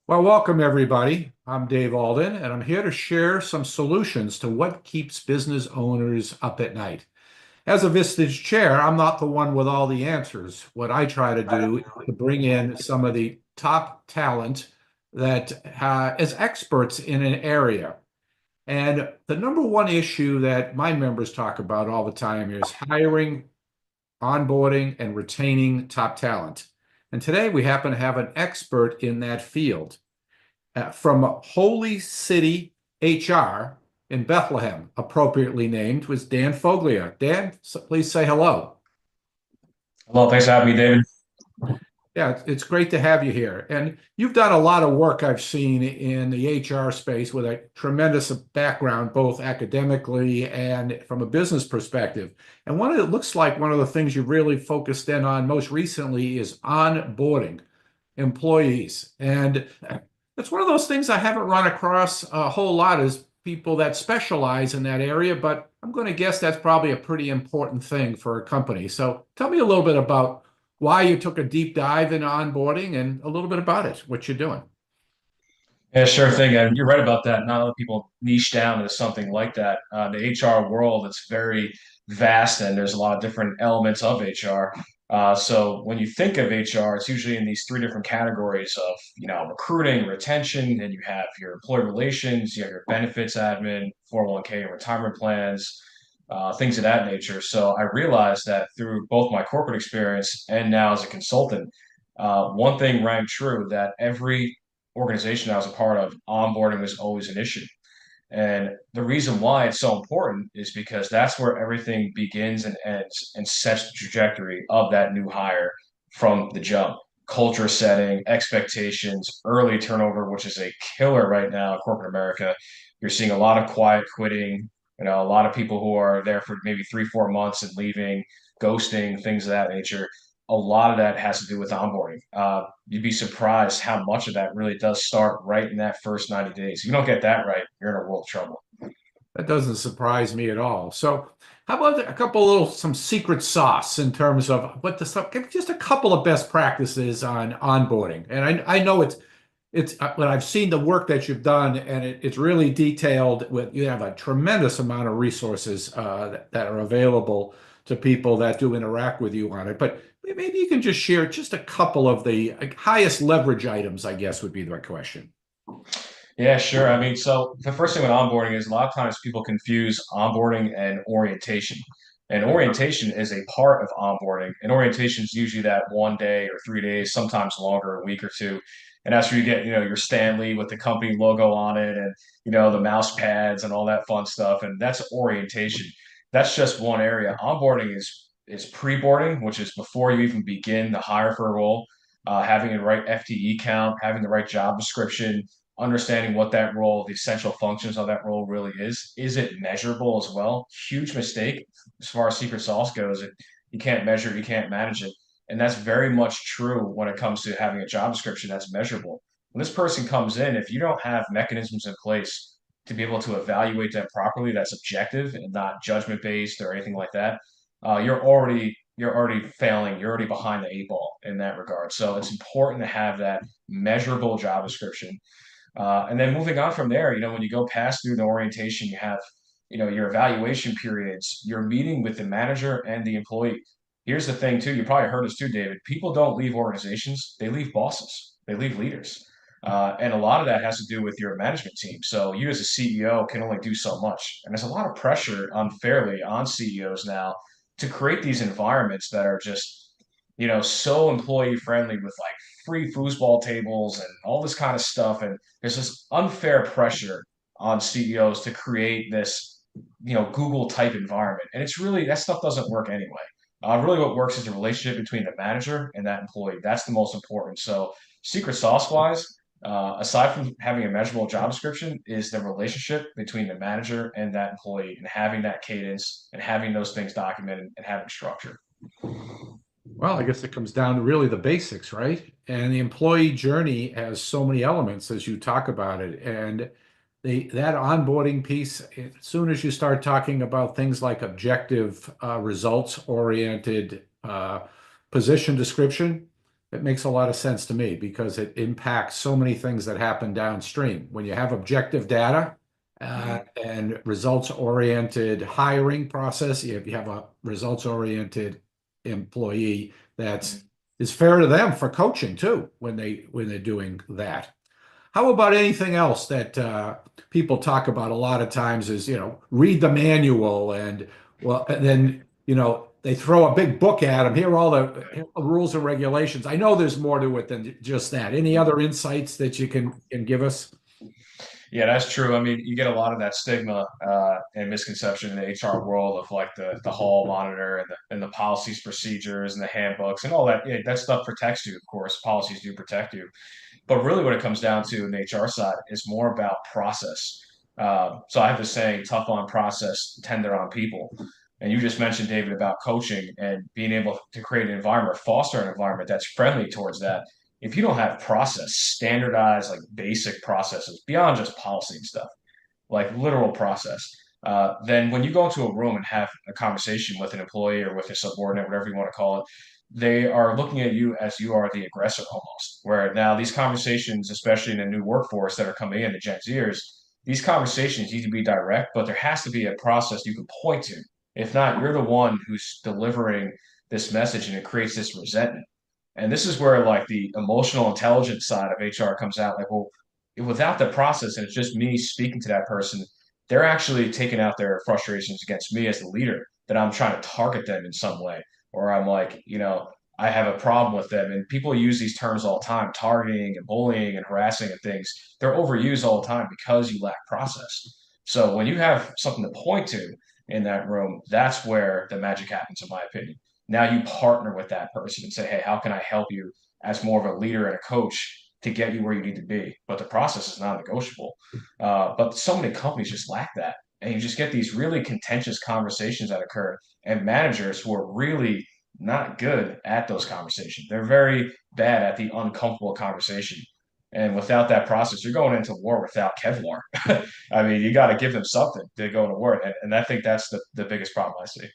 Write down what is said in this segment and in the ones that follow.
Well, welcome everybody. I'm Dave Alden, and I'm here to share some solutions to what keeps business owners up at night. As a Vistage chair, I'm not the one with all the answers. What I try to do is to bring in some of the top talent that is experts in an area. And the number one issue that my members talk about all the time is hiring, onboarding, and retaining top talent. And today we happen to have an expert in that field from Holy City HR in Bethlehem, appropriately named, was Dan Foglia. Dan, please say hello. Well, thanks for having me, David. Yeah, it's great to have you here. And you've done a lot of work I've seen in the HR space with a tremendous background, both academically and from a business perspective. And one of it looks like one of the things you've really focused in on most recently is onboarding employees. And it's one of those things I haven't run across a whole lot as people that specialize in that area, but I'm going to guess that's probably a pretty important thing for a company. So tell me a little bit about why you took a deep dive into onboarding and a little bit about it, what you're doing. Yeah, sure thing. And you're right about that. Not a lot of people niche down into something like that. The HR world, it's very vast and there's a lot of different elements of HR. So when you think of HR, it's usually in these three different categories of, recruiting, retention, and you have your employee relations, you have your benefits admin, 401k and retirement plans, things of that nature. So I realized that through both my corporate experience and now as a consultant, one thing rang true that every organization I was a part of, onboarding was always an issue. And the reason why it's so important is because that's where everything begins and ends and sets the trajectory of that new hire from the jump. Culture setting, expectations, early turnover, which is a killer right now in corporate America. You're seeing a lot of quiet quitting, a lot of people who are there for maybe 3, 4 months and leaving, ghosting, things of that nature. A lot of that has to do with onboarding. You'd be surprised how much of that really does start right in that first 90 days. If you don't get that right, you're in a world of trouble. That doesn't surprise me at all. So, how about a couple little some secret sauce in terms of what the stuff, just a couple of best practices on onboarding. And I know but I've seen the work that you've done, and it's really detailed. With you have a tremendous amount of resources that are available to people that do interact with you on it. But maybe you can just share just a couple of the highest leverage items, I guess would be the question. Yeah, sure. I mean, so the first thing with onboarding is a lot of times people confuse onboarding and orientation. And orientation is a part of onboarding. And orientation is usually that 1 day or 3 days, sometimes longer, a week or two. And that's where you get, your Stanley with the company logo on it and, the mouse pads and all that fun stuff. And that's orientation. That's just one area. Onboarding is pre-boarding, which is before you even begin to hire for a role, having the right FTE count, having the right job description, understanding what that role, the essential functions of that role really is. Is it measurable as well? Huge mistake as far as secret sauce goes. You can't measure it, you can't manage it. And that's very much true when it comes to having a job description that's measurable. When this person comes in, if you don't have mechanisms in place to be able to evaluate them properly, that's objective and not judgment based or anything like that, you're already failing. You're already behind the eight ball in that regard. So it's important to have that measurable job description and then moving on from there, when you go past through the orientation, you have, your evaluation periods, you're meeting with the manager and the employee. Here's the thing too, you probably heard this too, David. People don't leave organizations, they leave bosses, they leave leaders. And a lot of that has to do with your management team. So you as a CEO can only do so much. And there's a lot of pressure unfairly on CEOs now to create these environments that are just, so employee friendly with like free foosball tables and all this kind of stuff. And there's this unfair pressure on CEOs to create this, Google type environment. And it's really, that stuff doesn't work anyway. Really, what works is the relationship between the manager and that employee. That's the most important. So, secret sauce wise, aside from having a measurable job description, is the relationship between the manager and that employee and having that cadence and having those things documented and having structure. Well, I guess it comes down to really the basics, right? And the employee journey has so many elements as you talk about it. And that onboarding piece, as soon as you start talking about things like objective, results-oriented position description, It makes a lot of sense to me because it impacts so many things that happen downstream. When you have objective data Mhm. and results-oriented hiring process, if you have a results-oriented employee that's Mhm. is fair to them for coaching too when they're doing that. How about anything else that people talk about a lot of times is, read the manual and well, and then, they throw a big book at them. Here are the rules and regulations. I know there's more to it than just that. Any other insights that you can give us? Yeah, that's true. I mean, you get a lot of that stigma and misconception in the HR world of like the hall monitor and the policies, procedures, and the handbooks and all that. Yeah, that stuff protects you, of course. Policies do protect you. But really, what it comes down to in the HR side is more about process. So I have this saying, tough on process, tender on people. And you just mentioned, David, about coaching and being able to create an environment, foster an environment that's friendly towards that. If you don't have process, standardized, like basic processes beyond just policy and stuff, like literal process, then when you go into a room and have a conversation with an employee or with a subordinate, whatever you want to call it, they are looking at you as you are the aggressor almost. Where now these conversations, especially in the new workforce that are coming in, the Gen Zers, these conversations need to be direct, but there has to be a process you can point to. If not, you're the one who's delivering this message and it creates this resentment. And this is where like the emotional intelligence side of HR comes out. Like, well, without the process and it's just me speaking to that person, they're actually taking out their frustrations against me as the leader, that I'm trying to target them in some way. Or I'm like, I have a problem with them. And people use these terms all the time, targeting and bullying and harassing and things. They're overused all the time because you lack process. So when you have something to point to in that room, that's where the magic happens, in my opinion. Now you partner with that person and say, hey, how can I help you as more of a leader and a coach to get you where you need to be? But the process is non-negotiable. But so many companies just lack that. And you just get these really contentious conversations that occur and managers who are really not good at those conversations. They're very bad at the uncomfortable conversation. And without that process, you're going into war without Kevlar. I mean, you got to give them something to go into war. And I think that's the biggest problem I see.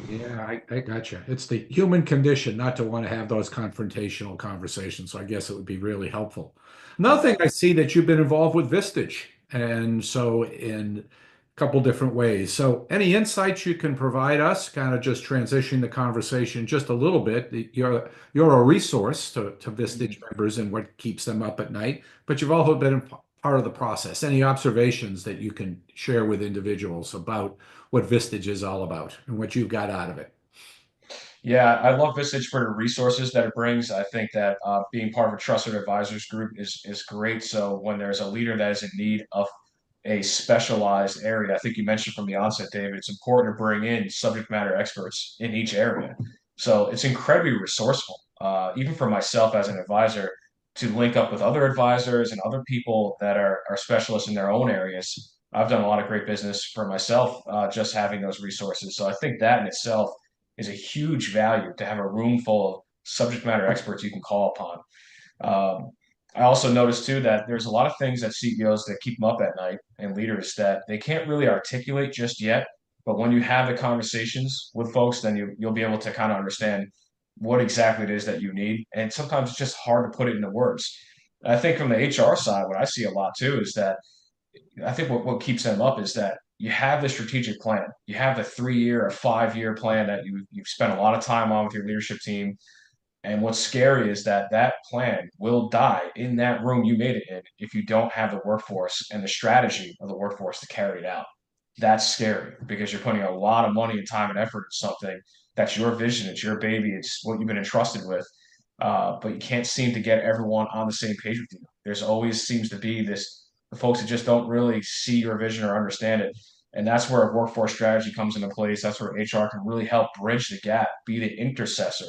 Yeah, I gotcha. It's the human condition not to want to have those confrontational conversations. So I guess it would be really helpful. Another thing I see that you've been involved with Vistage, and so in a couple different ways. So any insights you can provide us, kind of just transitioning the conversation just a little bit. You're a resource to Vistage Mhm. members and what keeps them up at night, but you've also been part of the process. Any observations that you can share with individuals about what Vistage is all about and what you've got out of it? Yeah, I love Vistage for the resources that it brings. I think that being part of a trusted advisors group is great. So when there's a leader that is in need of a specialized area, I think you mentioned from the onset, David, it's important to bring in subject matter experts in each area. So it's incredibly resourceful, even for myself as an advisor, to link up with other advisors and other people that are specialists in their own areas. I've done a lot of great business for myself just having those resources. So I think that in itself is a huge value to have a room full of subject matter experts you can call upon. Um, I also noticed too that there's a lot of things that CEOs that keep them up at night and leaders that they can't really articulate just yet. But when you have the conversations with folks, then you'll be able to kind of understand what exactly it is that you need. And sometimes it's just hard to put it into words. I think from the HR side, what I see a lot too is that I think what keeps them up is that you have the strategic plan. You have the 3 year or 5 year plan that you've spent a lot of time on with your leadership team. And what's scary is that that plan will die in that room you made it in if you don't have the workforce and the strategy of the workforce to carry it out. That's scary because you're putting a lot of money and time and effort into something that's your vision, it's your baby, it's what you've been entrusted with. But you can't seem to get everyone on the same page with you. There's always seems to be this the folks that just don't really see your vision or understand it. And that's where a workforce strategy comes into place. That's where HR can really help bridge the gap, be the intercessor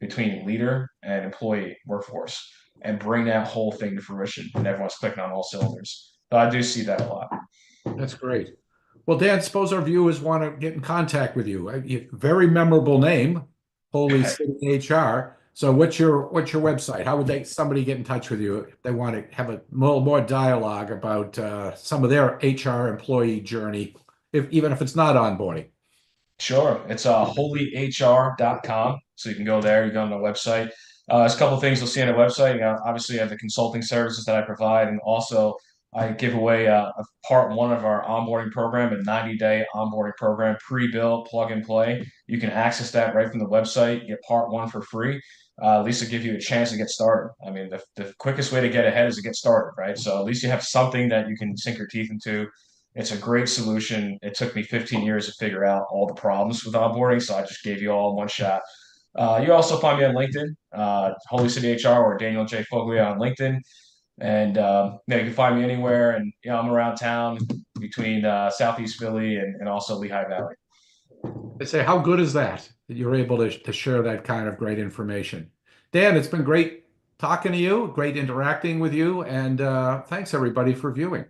between leader and employee workforce and bring that whole thing to fruition. And everyone's clicking on all cylinders. So I do see that a lot. That's great. Well, Dan, suppose our viewers want to get in contact with you. Very memorable name, Holy City HR. So what's your website? How would somebody get in touch with you if they want to have a little more dialogue about some of their HR employee journey, even if it's not onboarding? Sure. It's holyhr.com. So you can go there, you go on the website. There's a couple of things you'll see on the website. Obviously, I have the consulting services that I provide, and also I give away a part one of our onboarding program, a 90-day onboarding program, pre-built, plug and play. You can access that right from the website. Get part one for free. At least to give you a chance to get started. I mean, the quickest way to get ahead is to get started, right? So at least you have something that you can sink your teeth into. It's a great solution. It took me 15 years to figure out all the problems with onboarding, so I just gave you all one shot. You also find me on LinkedIn, Holy City HR or Daniel J. Foglia on LinkedIn. And you can find me anywhere. And I'm around town between Southeast Philly and also Lehigh Valley. I say, how good is that you're able to share that kind of great information? Dan, it's been great talking to you, great interacting with you, and thanks everybody for viewing.